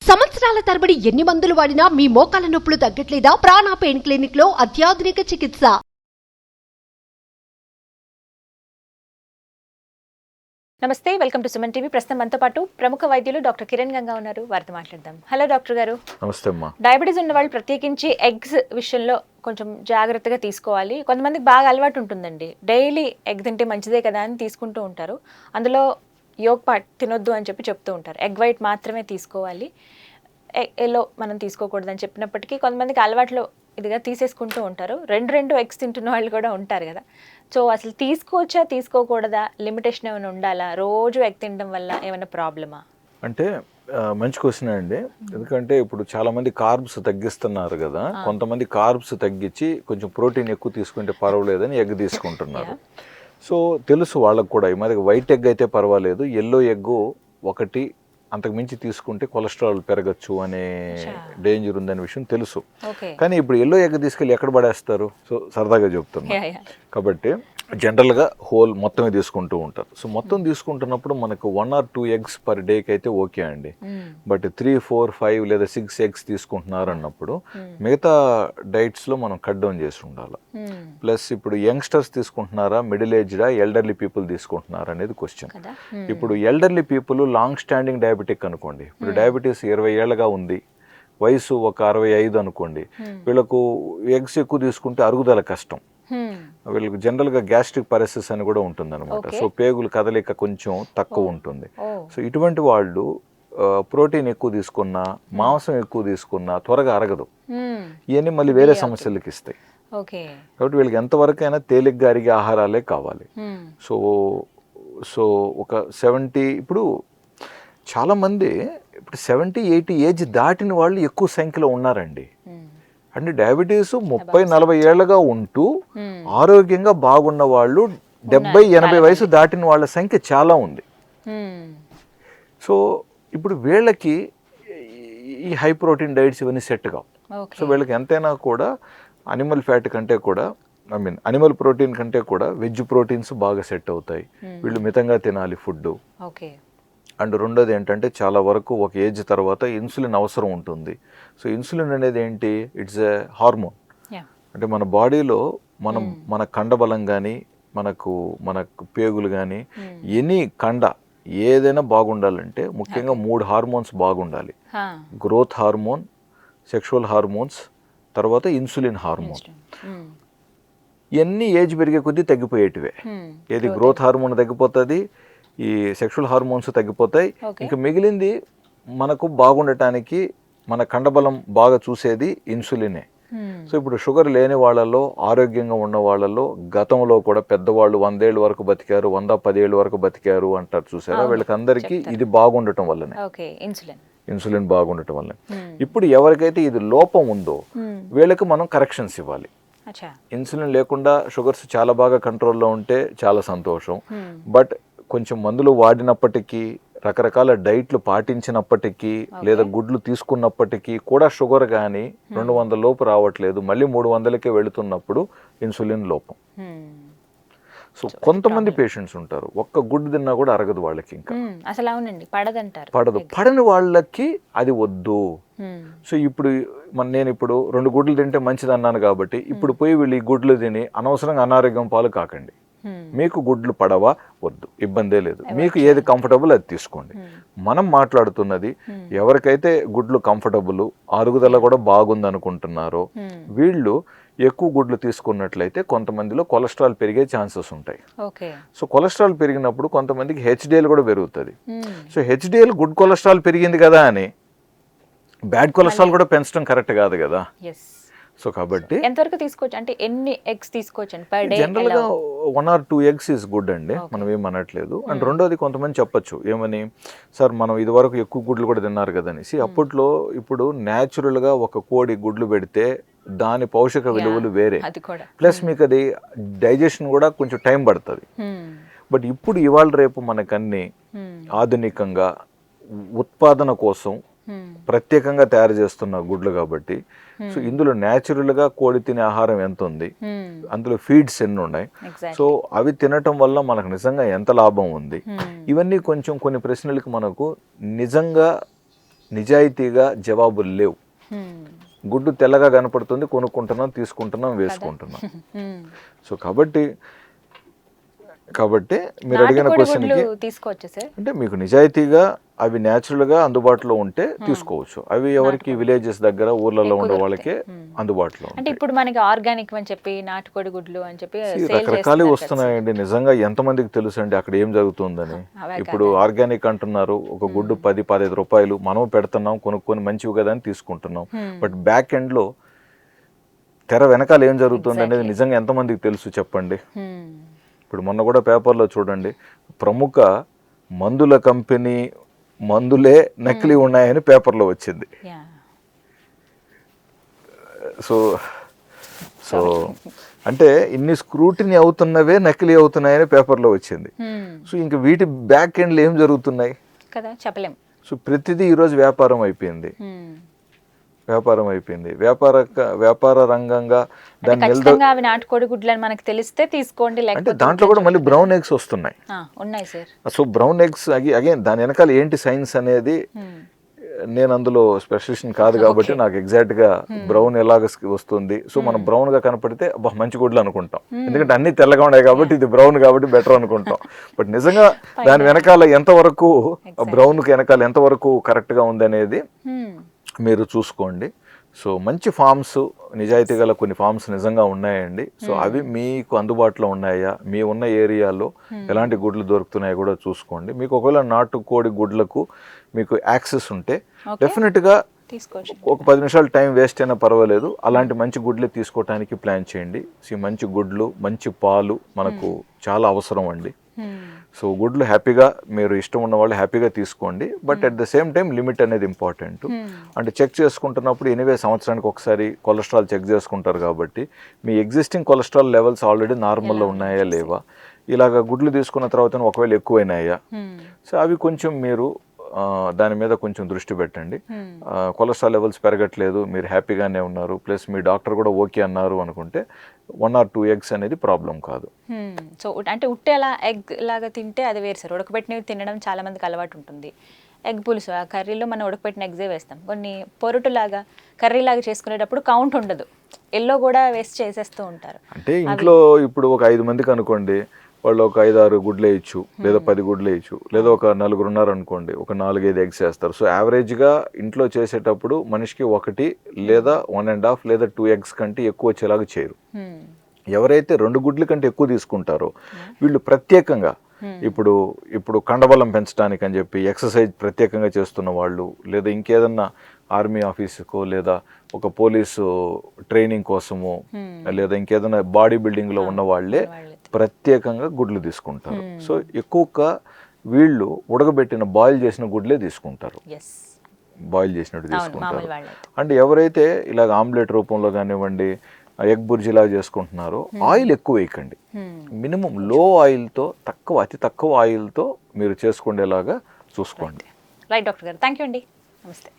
సంవత్సరాల తరబడి ఎన్ని మందులు వాడినా మీ మోకాల నొప్పులు తగ్గట్లేదా? ప్రాణ పెయిన్ క్లినిక్ లో అత్యాధునిక చికిత్స. నమస్తే, వెల్కమ్ టు సుమన్ టీవీ. ప్రస్తుతం మనతో పాటు ప్రముఖ వైద్యులు డాక్టర్ కిరణ్ గంగా ఉన్నారు. వారితో మాట్లాడదాం. హలో డాక్టర్ గారు. నమస్తే అమ్మా. డయాబెటీస్ ఉన్న వాళ్ళు ప్రత్యేకించి ఎగ్స్ విషయంలో కొంచెం జాగ్రత్తగా తీసుకోవాలి. కొంతమందికి బాగా అలవాటు ఉంటుందండి, డైలీ ఎగ్ తింటే మంచిదే కదా అని తీసుకుంటూ ఉంటారు. అందులో యోగ్ పార్ట్ తినొద్దు అని చెప్తూ ఉంటారు. ఎగ్ వైట్ మాత్రమే తీసుకోవాలి, ఎల్లో మనం తీసుకోకూడదని చెప్పినప్పటికీ కొంతమందికి అలవాట్లో ఇదిగా తీసేసుకుంటూ ఉంటారు. రెండు ఎగ్స్ తింటున్న వాళ్ళు కూడా ఉంటారు కదా. సో అసలు తీసుకోవచ్చా తీసుకోకూడదా, లిమిటేషన్ ఏమైనా ఉండాలా? రోజు ఎగ్ తినడం వల్ల ఏమైనా ప్రాబ్లమా? అంటే మంచి క్వశ్చన్ అండి. ఎందుకంటే ఇప్పుడు చాలా మంది కార్బ్స్ తగ్గిస్తున్నారు కదా, కొంతమంది కార్బ్స్ తగ్గించి కొంచెం ప్రోటీన్ ఎక్కువ తీసుకుంటే పర్వాలేదని ఎగ్ తీసుకుంటున్నారు. సో తెలుసు వాళ్ళకు కూడా, ఈ మరి వైట్ ఎగ్ అయితే పర్వాలేదు, ఎల్లో ఎగ్ ఒకటి అంతకు మించి తీసుకుంటే కొలెస్ట్రాల్ పెరగచ్చు అనే డేంజర్ ఉందనే విషయం తెలుసు. కానీ ఇప్పుడు ఎల్లో ఎగ్ తీసుకెళ్ళి ఎక్కడ పడేస్తారు? సో సరదాగా చెప్తున్నా కాబట్టి జనరల్గా హోల్ మొత్తమే తీసుకుంటూ ఉంటారు. సో మొత్తం తీసుకుంటున్నప్పుడు మనకు 1 or 2 ఎగ్స్ పర్ డేకి అయితే ఓకే అండి. బట్ 3, 4, 5 లేదా 6 ఎగ్స్ తీసుకుంటున్నారు అన్నప్పుడు మిగతా డైట్స్లో మనం కట్ డౌన్ చేసి ఉండాలి. ప్లస్ ఇప్పుడు యంగ్స్టర్స్ తీసుకుంటున్నారా, మిడిల్ ఏజ్డా, ఎల్డర్లీ పీపుల్ తీసుకుంటున్నారా అనేది క్వశ్చన్. ఇప్పుడు elderly people long standing diabetic అనుకోండి, ఇప్పుడు డయాబెటీస్ 20 ఏళ్ళగా ఉంది, వయసు ఒక 65 అనుకోండి, వీళ్ళకు ఎగ్స్ ఎక్కువ తీసుకుంటే అరుగుదల కష్టం. వీళ్ళకి జనరల్గా గ్యాస్ట్రిక్ పరెసిస్ అని కూడా ఉంటుంది అనమాట. సో పేగులు కదలిక కొంచెం తక్కువ ఉంటుంది. సో ఇటువంటి వాళ్ళు ప్రోటీన్ ఎక్కువ తీసుకున్నా, మాంసం ఎక్కువ తీసుకున్నా త్వరగా అరగదు. ఇవన్నీ మళ్ళీ వేరే సమస్యలకి ఇస్తాయి. కాబట్టి వీళ్ళకి ఎంతవరకైనా తేలిగ్గా అరిగే ఆహారాలే కావాలి. సో సో ఒక 70, ఇప్పుడు చాలామంది ఇప్పుడు 70-80 ఏజ్ దాటిన వాళ్ళు ఎక్కువ సంఖ్యలో ఉన్నారండి. అంటే డయాబెటీస్ 30-40 ఏళ్ళగా ఉంటూ ఆరోగ్యంగా బాగున్న వాళ్ళు 70-80 వయసు దాటిన వాళ్ళ సంఖ్య చాలా ఉంది. సో ఇప్పుడు వీళ్ళకి ఈ హై ప్రోటీన్ డైట్స్ ఇవన్నీ సెట్ కావు. సో వీళ్ళకి ఎంతైనా కూడా అనిమల్ ఫ్యాట్ కంటే కూడా, అనిమల్ ప్రోటీన్ కంటే కూడా వెజ్ ప్రోటీన్స్ బాగా సెట్ అవుతాయి. వీళ్ళు మితంగా తినాలి ఫుడ్. అండ్ రెండోది ఏంటంటే చాలా వరకు ఒక ఏజ్ తర్వాత ఇన్సులిన్ అవసరం ఉంటుంది. సో ఇన్సులిన్ అనేది ఏంటి? It's a hormone. అంటే మన బాడీలో మన కండబలం కానీ, మన పేగులు కానీ, ఎనీ కండ ఏదైనా బాగుండాలంటే ముఖ్యంగా 3 హార్మోన్స్ బాగుండాలి. గ్రోత్ హార్మోన్, సెక్షువల్ హార్మోన్స్, తర్వాత ఇన్సులిన్ హార్మోన్. ఇవన్నీ ఏజ్ పెరిగే కొద్దీ తగ్గిపోయేటివే. ఏది గ్రోత్ హార్మోన్ తగ్గిపోతుంది, ఈ సెక్షువల్ హార్మోన్స్ తగ్గిపోతాయి. ఇంకా మిగిలింది మనకు బాగుండటానికి మన కండబలం బాగా చూసేది ఇన్సులినే. సో ఇప్పుడు షుగర్ లేని వాళ్ళలో, ఆరోగ్యంగా ఉన్న వాళ్ళలో గతంలో కూడా పెద్దవాళ్ళు 100 ఏళ్ళ వరకు బతికారు, 110 ఏళ్ళ వరకు బతికారు అంటారు చూసారా, వీళ్ళకి అందరికీ ఇది బాగుండటం వల్లనే, ఇన్సులిన్ బాగుండటం వల్లనే. ఇప్పుడు ఎవరికైతే ఇది లోపం ఉందో వీళ్ళకి మనం కరెక్షన్స్ ఇవ్వాలి. ఇన్సులిన్ లేకుండా షుగర్స్ చాలా బాగా కంట్రోల్లో ఉంటే చాలా సంతోషం. బట్ కొంచెం మందులు వాడినప్పటికీ, రకరకాల డైట్లు పాటించినప్పటికీ, లేదా గుడ్లు తీసుకున్నప్పటికీ కూడా షుగర్ కానీ 200 లోపు రావట్లేదు, మళ్ళీ 300కే వెళుతున్నప్పుడు ఇన్సులిన్ లోపం. సో కొంతమంది పేషెంట్స్ ఉంటారు, ఒక్క గుడ్డు తిన్నా కూడా అరగదు వాళ్ళకి, ఇంకా అసలు అవునండి పడదు. పడని వాళ్ళకి అది వద్దు. సో ఇప్పుడు నేను ఇప్పుడు 2 గుడ్లు తింటే మంచిది అన్నాను కాబట్టి ఇప్పుడు పోయి వీళ్ళు ఈ గుడ్లు తిని అనవసరంగా అనారోగ్యం పాలు కాకండి. మీకు గుడ్లు పడవా? వద్దు, ఇబ్బందే లేదు. మీకు ఏది కంఫర్టబుల్ అది తీసుకోండి. మనం మాట్లాడుతున్నది ఎవరికైతే గుడ్లు కంఫర్టబుల్, అరుగుదల కూడా బాగుంది అనుకుంటున్నారో వీళ్ళు ఎక్కువ గుడ్లు తీసుకున్నట్లయితే కొంతమందిలో కొలెస్ట్రాల్ పెరిగే ఛాన్సెస్ ఉంటాయి. సో కొలెస్ట్రాల్ పెరిగినప్పుడు కొంతమందికి హెచ్డిఎల్ కూడా పెరుగుతుంది. సో హెచ్డిఎల్ గుడ్ కొలెస్ట్రాల్ పెరిగింది కదా అని బ్యాడ్ కొలెస్ట్రాల్ కూడా పెంచడం కరెక్ట్ కాదు కదా. సో కాబట్టి ఎంతవరకు తీసుకోవచ్చు, అంటే ఎన్ని ఎగ్స్ తీసుకోవచ్చు పర్ డే? జనరల్గా 1 or 2 ఎగ్స్ ఈజ్ గుడ్ అండి, మనం ఏం అనట్లేదు. అండ్ రెండోది కొంతమంది చెప్పచ్చు ఏమని, సార్ మనం ఇది వరకు ఎక్కువ గుడ్లు కూడా తిన్నారు కదనేసి. అప్పట్లో ఇప్పుడు న్యాచురల్గా ఒక కోడి గుడ్లు పెడితే దాని పౌషక విలువలు వేరే, ప్లస్ మీకు అది డైజెషన్ కూడా కొంచెం టైం పడుతుంది. బట్ ఇప్పుడు ఇవాళ రేపు మనకన్నీ ఆధునికంగా ఉత్పాదన కోసం ప్రత్యేకంగా తయారు చేస్తున్న గుడ్లు కాబట్టి, సో ఇందులో న్యాచురల్గా కోడి తినే ఆహారం ఎంత ఉంది, అందులో ఫీడ్స్ ఎన్ని ఉన్నాయి, సో అవి తినటం వల్ల మనకు నిజంగా ఎంత లాభం ఉంది, ఇవన్నీ కొంచెం కొన్ని ప్రశ్నలకు మనకు నిజంగా నిజాయితీగా జవాబులు లేవు. గుడ్డు తెల్లగా కనపడుతుంది, కొనుక్కుంటున్నాం, తీసుకుంటున్నాం, వేసుకుంటున్నాం. సో కాబట్టి మీరు అడిగిన క్వశ్చన్కి తీసుకోవచ్చు సార్. అంటే మీకు నిజాయితీగా అవి న్యాచురల్గా అందుబాటులో ఉంటే తీసుకోవచ్చు. అవి ఎవరికి విలేజెస్ దగ్గర ఊర్లలో ఉండే వాళ్ళకే అందుబాటులో అంటే ఇప్పుడు మనకి ఆర్గానిక్ అని చెప్పి నాటుకోడి గుడ్లు అని చెప్పి రకరకాలు వస్తున్నాయండి. నిజంగా ఎంతమందికి తెలుసు అండి అక్కడ ఏం జరుగుతుందని. ఇప్పుడు ఆర్గానిక్ అంటున్నారు, ఒక గుడ్డు 10-15 రూపాయలు, మనం పెడుతున్నాం, కొనుక్కొని మంచివి కదా అని తీసుకుంటున్నాం. బట్ బ్యాక్ ఎండ్ లో తెర వెనకాల ఏం జరుగుతుంది అనేది నిజంగా ఎంతమందికి తెలుసు చెప్పండి. ఇప్పుడు మొన్న కూడా పేపర్లో చూడండి, ప్రముఖ మందుల కంపెనీ మందులే నకిలీ ఉన్నాయని పేపర్లో వచ్చింది. సో సో అంటే ఇన్ని స్క్రూటినీ అవుతున్నవే నకిలీ అవుతున్నాయని పేపర్లో వచ్చింది. సో ఇంకా వీటి బ్యాక్ ఎండ్లో ఏం జరుగుతున్నాయి కదా చెప్పలేం. సో ప్రతిదీ ఈరోజు వ్యాపారం అయిపోయింది. వ్యాపార రంగంగా ఖచ్చితంగా అవి నాటుకోడి గుడ్లని మనకు తెలిస్తే తీసుకోండి. అంటే దాంట్లో కూడా మళ్ళీ బ్రౌన్ ఎగ్స్ వస్తున్నాయి. ఉన్నాయి sir. So brown eggs again దాని వెనకాల ఏంటి సైన్స్ అనేది నేను అందులో స్పెషలిస్ట్ కాదు కాబట్టి నాకు ఎగ్జాక్ట్ గా బ్రౌన్ ఎలాగ వస్తుంది. సో మనం బ్రౌన్ గా కనపడితే మంచి గుడ్లు అనుకుంటాం, ఎందుకంటే అన్ని తెల్లగా ఉన్నాయి కాబట్టి ఇది బ్రౌన్ కాబట్టి బెటర్ అనుకుంటాం. బట్ నిజంగా దాని వెనకాల ఎంతవరకు బ్రౌన్ కి వెనకాల ఎంతవరకు కరెక్ట్ గా ఉంది అనేది మీరు చూసుకోండి. సో మంచి ఫార్మ్స్, నిజాయితీ గల కొన్ని ఫార్మ్స్ నిజంగా ఉన్నాయండి. సో అవి మీకు అందుబాటులో ఉన్నాయా, మీ ఉన్న ఏరియాలో ఎలాంటి గుడ్లు దొరుకుతున్నాయో కూడా చూసుకోండి. మీకు ఒకవేళ నాటుకోడి గుడ్లకు మీకు యాక్సెస్ ఉంటే డెఫినెట్గా ఒక 10 నిమిషాలు టైం వేస్ట్ అయినా పర్వాలేదు, అలాంటి మంచి గుడ్లే తీసుకోవటానికి ప్లాన్ చేయండి. సో మంచి గుడ్లు, మంచి పాలు మనకు చాలా అవసరం అండి. సో గుడ్లు హ్యాపీగా మీరు ఇష్టం ఉన్న వాళ్ళు హ్యాపీగా తీసుకోండి. But at the same time limit అనేది ఇంపార్టెంట్. అంటే చెక్ చేసుకుంటున్నప్పుడు ఎనీవే సంవత్సరానికి ఒకసారి కొలెస్ట్రాల్ చెక్ చేసుకుంటారు కాబట్టి మీ ఎగ్జిస్టింగ్ కొలెస్ట్రాల్ లెవెల్స్ ఆల్రెడీ నార్మల్లో ఉన్నాయా లేవా, ఇలాగ గుడ్లు తీసుకున్న తర్వాత ఒకవేళ ఎక్కువైనాయా, సో అవి కొంచెం మీరు దాని మీద కొంచెం దృష్టి పెట్టండి. కొలెస్ట్రాల్ లెవెల్స్ పెరగట్లేదు, మీరు హ్యాపీగానే ఉన్నారు, ప్లస్ మీ డాక్టర్ కూడా ఓకే అన్నారు అనుకుంటే 1 or 2 eggs అనేది ప్రాబ్లం కాదు. సో అంటే ఉట్టేలా ఎగ్ లాగా తింటే అది వేరు సార్. ఉడకబెట్టినవి తినడం చాలా మందికి అలవాటు ఉంటుంది. ఎగ్ పులుసు ఆ కర్రీలో మనం ఉడకబెట్టిన ఎగ్సే వేస్తాం. కొన్ని పొరుటులాగా కర్రీలాగా చేసుకునేటప్పుడు కౌంట్ ఉండదు, ఎల్లో కూడా వేస్ట్ చేసేస్తూ ఉంటారు. అంటే ఇంట్లో ఇప్పుడు ఒక 5 మందికి అనుకోండి, వాళ్ళు ఒక 5-6 గుడ్లు వేయచ్చు, లేదా 10 గుడ్లు వేయచ్చు, లేదా ఒక 4 ఉన్నారు అనుకోండి, ఒక 4-5 ఎగ్స్ వేస్తారు. సో యావరేజ్గా ఇంట్లో చేసేటప్పుడు మనిషికి 1 లేదా 1.5 లేదా 2 eggs కంటే ఎక్కువ వచ్చేలాగా చేయరు. ఎవరైతే 2 గుడ్ల కంటే ఎక్కువ తీసుకుంటారో వీళ్ళు ప్రత్యేకంగా ఇప్పుడు కండబలం పెంచడానికి అని చెప్పి ఎక్సర్సైజ్ ప్రత్యేకంగా చేస్తున్న వాళ్ళు, లేదా ఇంకేదన్నా ఆర్మీ ఆఫీసుకో లేదా ఒక పోలీసు ట్రైనింగ్ కోసమో లేదా ఇంకేదైనా బాడీ బిల్డింగ్ లో ఉన్న వాళ్ళే ప్రత్యేకంగా గుడ్లు తీసుకుంటారు. సో ఎక్కువగా వీళ్ళు ఉడకబెట్టిన బాయిల్ చేసిన గుడ్లే తీసుకుంటారు, బాయిల్ చేసినట్టు తీసుకుంటారు. అంటే ఎవరైతే ఇలాగ ఆమ్లెట్ రూపంలో కానివ్వండి, ఎగ్ బుర్జీలాగా చేసుకుంటున్నారో ఆయిల్ ఎక్కువ వేయకండి. మినిమం లో ఆయిల్తో, అతి తక్కువ ఆయిల్తో మీరు చేసుకునేలాగా చూసుకోండి. రైట్ డాక్టర్ గారు, థ్యాంక్ యూ అండి, నమస్తే.